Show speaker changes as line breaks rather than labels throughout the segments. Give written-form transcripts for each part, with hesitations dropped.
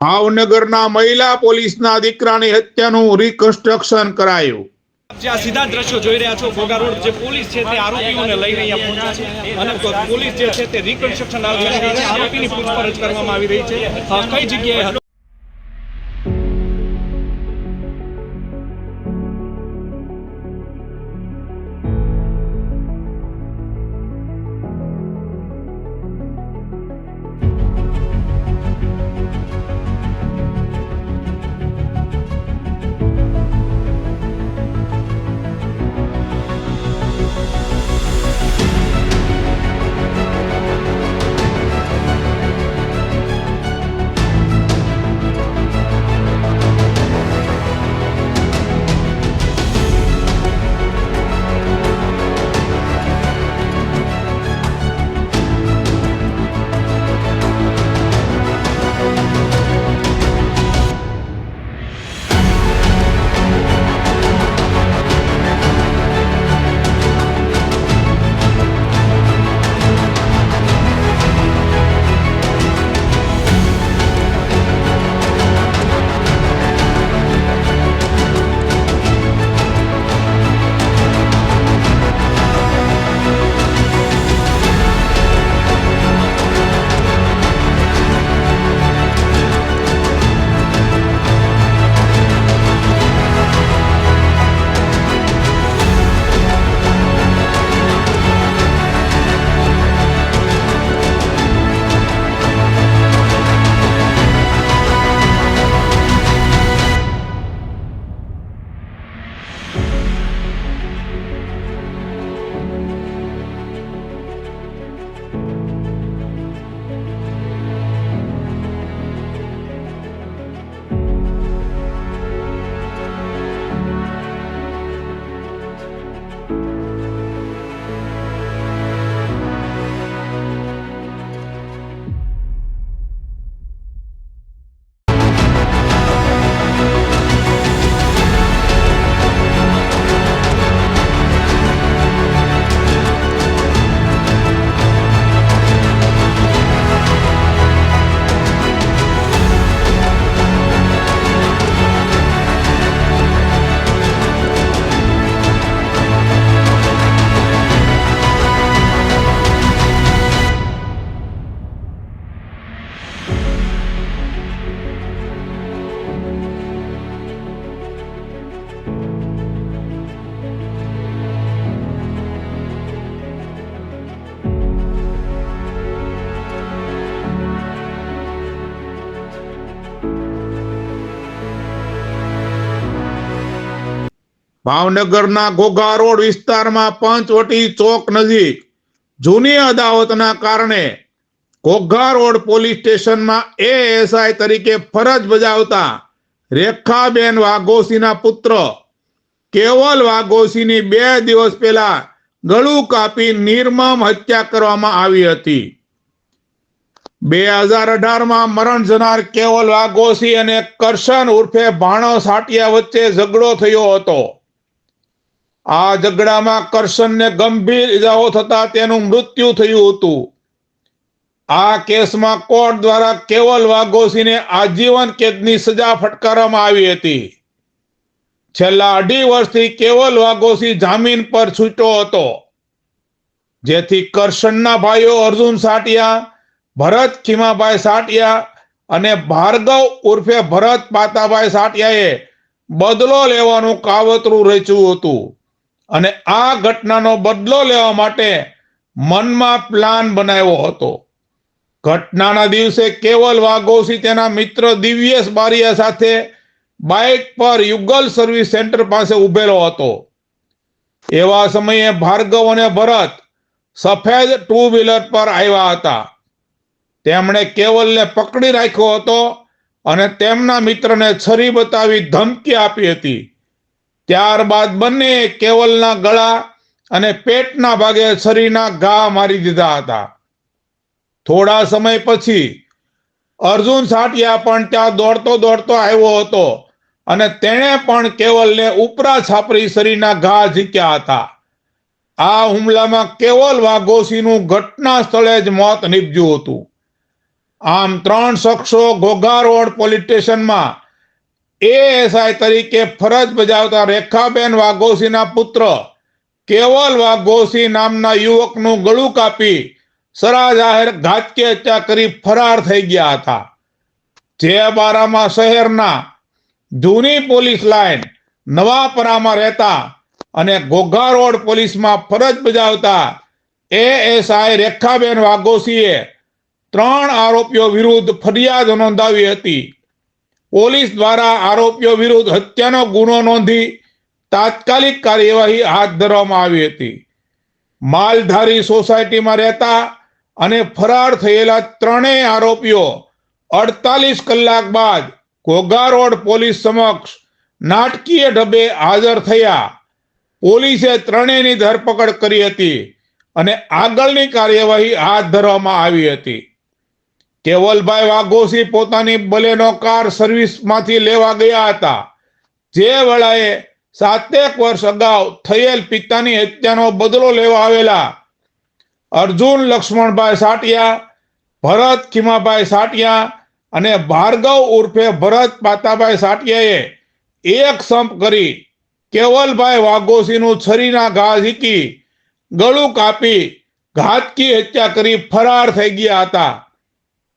ભાવનગરના મહિલા પોલીસના દીકરાની હત્યાનું રિકન્સ્ટ્રક્શન કરાયું।
જે આ સીધા દ્રશ્યો જોઈ રહ્યા છો, ઘોઘા રોડ જે પોલીસ છે તે આરોપીઓને લઈને અહીંયા પહોંચ્યા છે અને પોલીસ જે છે તે રિકન્સ્ટ્રક્શન કરી રહી છે। આરોપીની પૂછપરછ કરવામાં આવી રહી છે, કઈ જગ્યાએ
ભાવનગરના ઘોઘા રોડ વિસ્તારમાં પંચવટી ચોક નજીક જૂની અદાવતના કારણે ઘોઘા રોડ પોલીસ સ્ટેશનમાં એએસઆઈ તરીકે ફરજ બજાવતા રેખાબેન વાઘોસીના પુત્ર કેવલ વાઘોસીની 2 દિવસ પહેલા ગળું કાપી નિર્મમ હત્યા કરવામાં આવી હતી। 2018માં મરણ જનાર કેવલ વાઘોસી અને કરશન ઉર્ફે ભાણો સાટિયા વચ્ચે ઝઘડો થયો હતો। આ ઝઘડામાં કરશનને ગંભીર ઇજાઓ થતા તેનું મૃત્યુ થયું હતું। આ કેસમાં કોર્ટ દ્વારા કેવલ વાઘોસીને આજીવન કેદની સજા ફટકારવામાં આવી હતી। છેલ્લા 2.5 વર્ષથી કેવલ વાઘોસી જામીન પર છૂટ્યો હતો, જેથી કરશનના ભાઈઓ અર્જુન સાટિયા, ભરત ખીમાભાઈ સાટિયા અને ભાર્ગવ ઉર્ફે ભરત પાતાભાઈ સાટિયાએ બદલો લેવાનું કાવતરું રચ્યું હતું અને આ ઘટનાનો બદલો લેવા માટે મનમાં પ્લાન બનાવ્યો હતો। ઘટનાના દિવસે કેવલ વાઘોસી તેના મિત્ર દિવ્યેશ બારિયા સાથે બાઇક પર યુગલ સર્વિસ સેન્ટર પાસે ઉભેલો હતો। એવા સમયે ભાર્ગવ અને ભરત સફેદ 2 વ્હીલર પર આવ્યા હતા। તેમણે કેવલને પકડી રાખ્યો હતો અને તેમના મિત્રને છરી બતાવી ધમકી આપી હતી। ત્યારબાદ બંને કેવલના ગળા અને પેટના ભાગે છરીના ઘા મારી દીધા હતા. થોડા સમય પછી અર્જુન સાટિયા પણ ત્યાં દોડતો દોડતો આવ્યો હતો અને તેણે પણ કેવલને ઉપરા છાપરી શરીરના ઘા ઝીક્યા હતા. આ હુમલામાં કેવલ વાઘોસીનું ઘટના સ્થળે જ મોત નીપજ્યું હતું. આમ 3 શખ્સો ઘોઘા રોડ પોલીસ સ્ટેશનમાં એએસઆઈ તરીકે ફરજ બજાવતા રેખાબેન વાઘોસીના પુત્ર કેવલ વાઘોસી નામના યુવકનું ગળું કાપી સરા જાહેર ઘાતકી હત્યા કરી ફરાર થઈ ગયા હતા. જે બારામાં શહેરના જૂની પોલીસ લાઇન નવાપરામાં રહેતા અને ઘોઘા રોડ પોલીસમાં ફરજ બજાવતા એએસઆઈ રેખાબેન વાઘોસીએ 3 આરોપીઓ વિરુદ્ધ ફરિયાદ નોંધાવી હતી. પોલીસ દ્વારા આરોપીઓ વિરુદ્ધ હત્યાનો ગુનો નોંધી તાત્કાલિક કાર્યવાહી હાથ ધરવામાં આવી હતી. માલધારી સોસાયટીમાં રહેતા અને ફરાર થયેલા 3 આરોપીઓ 48 કલાક બાદ ઘોઘા રોડ પોલીસ સમક્ષ નાટકીય ઢબે હાજર થયા. પોલીસે 3ની ધરપકડ કરી હતી અને આગળની કાર્યવાહી હાથ ધરવામાં આવી હતી. કેવલભાઈ વાઘોસી પોતાની બલેનો કાર સર્વિસમાંથી લેવા ગયા હતા. જે વેળાએ 7 વર્ષ અગાઉ થયેલ પિતાની હત્યાનો બદલો લેવા આવેલા અર્જુન લક્ષ્મણભાઈ સાટિયા, ભરત ખીમાભાઈ સાટિયા અને ભાર્ગવ ઉર્ફે ભરત પાતાભાઈ સાટિયાએ એક સંપ કરી કેવલભાઈ વાઘોસીનું છરીના ઘા ઝીકી ગળું કાપી ઘાતકી હત્યા કરી ફરાર થઈ ગયા હતા.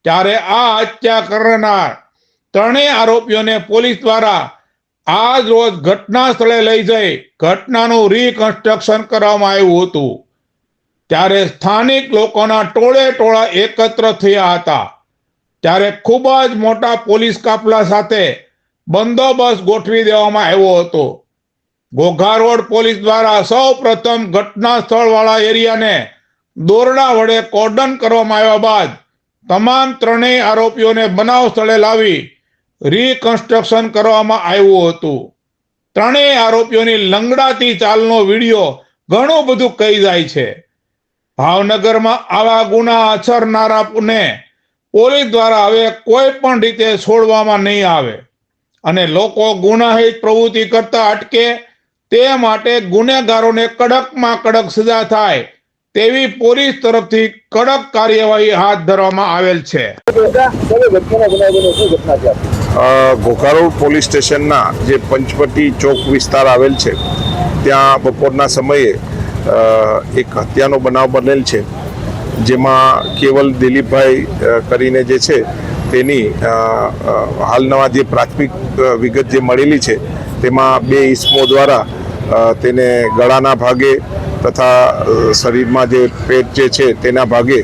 ત્યારે આ હત્યા કરનાર 3 આરોપીઓને પોલીસ દ્વારા આજ રોજ ઘટના સ્થળે લઈ જઈ ઘટનાનું રિકન્સ્ટ્રક્શન કરવામાં આવ્યું હતું. ત્યારે સ્થાનિક લોકોના ટોળે ટોળા એકત્ર થયા હતા. ત્યારે ખૂબ જ મોટા પોલીસ કાફલા સાથે બંદોબસ્ત ગોઠવી દેવામાં આવ્યો હતો. ઘોઘા રોડ પોલીસ દ્વારા સૌ પ્રથમ ઘટના સ્થળ વાળા એરિયાને દોરડા વડે કોર્ડન કરવામાં આવ્યા બાદ તમામ 3 આરોપીઓને બનાવ સ્થળે લાવી રિકન્સ્ટ્રક્શન કરવામાં આવ્યું હતું. 3 આરોપીઓની લંગડાતી ચાલનો વિડીયો ઘણું બધું કહી જાય છે. ભાવનગરમાં આવા ગુના આચરનારાને પોલીસ દ્વારા હવે કોઈ પણ રીતે છોડવામાં નહીં આવે અને લોકો ગુનાહિત પ્રવૃત્તિ કરતા અટકે તે માટે ગુનેગારોને કડકમાં કડક સજા થાય તેવી પોલીસ તરફથી કડક કાર્યવાહી હાથ ધરવામાં આવેલ છે.
ઘોઘા રોડ પોલીસ સ્ટેશનના જે પંચવટી ચોક વિસ્તાર આવેલ છે ત્યાં બપોરના સમયે એક હત્યાનો બનાવ બનેલ છે, જેમાં કેવલ દિલીપભાઈ કરીને જે છે તેની હાલના જે પ્રાથમિક વિગત જે મળેલી છે તેમાં 2 ઇસમો દ્વારા તેને ગળાના ભાગે તથા શરીરમાં જે પેટ જે છે તેના ભાગે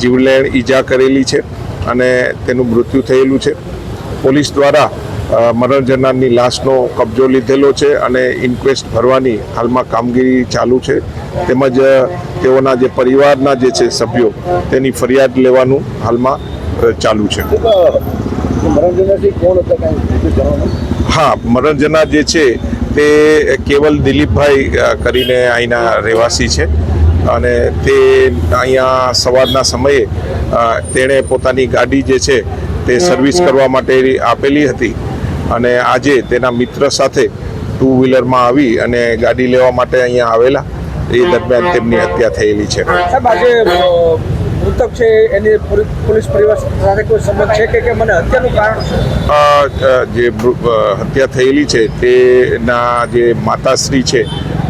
જીવલેણ ઈજા કરેલી છે અને તેનું મૃત્યુ થયેલું છે. પોલીસ દ્વારા મરણ જનારની લાશનો કબજો લીધેલો છે અને ઇન્ક્વેસ્ટ ભરવાની હાલમાં કામગીરી ચાલુ છે. તેમજ તેઓના જે પરિવારના જે છે સભ્યો તેની ફરિયાદ લેવાનું હાલમાં ચાલુ છે. હા, મરણ જનાર જે છે તે કેવલ દિલીપભાઈ કરીને અહીંના રહેવાસી છે અને તે અહીંયા સવારના સમયે તેણે પોતાની ગાડી જે છે તે સર્વિસ કરવા માટે આપેલી હતી અને આજે તેના મિત્ર સાથે 2 વ્હીલરમાં આવી અને ગાડી લેવા માટે અહીંયા આવેલા એ દરમિયાન તેમની હત્યા થયેલી છે.
મૃતક છે એની પોલીસ પરિવાર સાથે કોઈ સંબંધ છે કે મને હત્યાનું કારણ?
જે હત્યા થયેલી છે તેના જે માતાશ્રી છે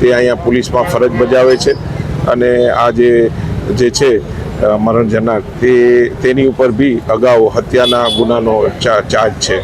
તે અહીંયા પોલીસમાં ફરજ બજાવે છે અને આ જે છે મરણ જનાર તેની ઉપર બી અગાઉ હત્યાના ગુનાનો ચાર્જ છે.